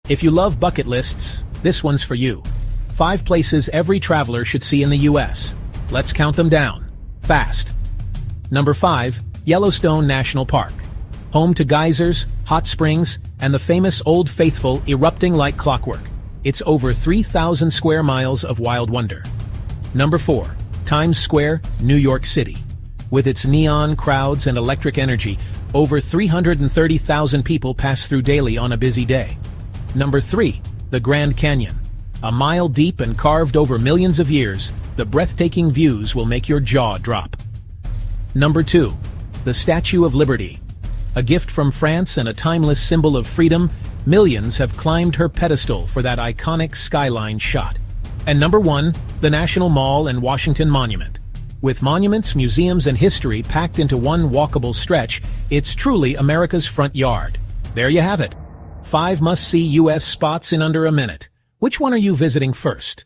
If you love bucket lists, this one's for you. 5 places every traveler should see in the U.S. Let's count them down. Fast. Number 5, Yellowstone National Park. Home to geysers, hot springs, and the famous Old Faithful erupting like clockwork. It's over 3,000 square miles of wild wonder. Number 4, Times Square, New York City. With its neon crowds and electric energy, over 330,000 people pass through daily on a busy day. Number 3, the Grand Canyon. A mile deep and carved over millions of years, the breathtaking views will make your jaw drop. Number 2, the Statue of Liberty. A gift from France and a timeless symbol of freedom, millions have climbed her pedestal for that iconic skyline shot. And number 1, the National Mall and Washington Monument. With monuments, museums, and history packed into one walkable stretch, it's truly America's front yard. There you have it. 5 must-see U.S. spots in under a minute. Which one are you visiting first?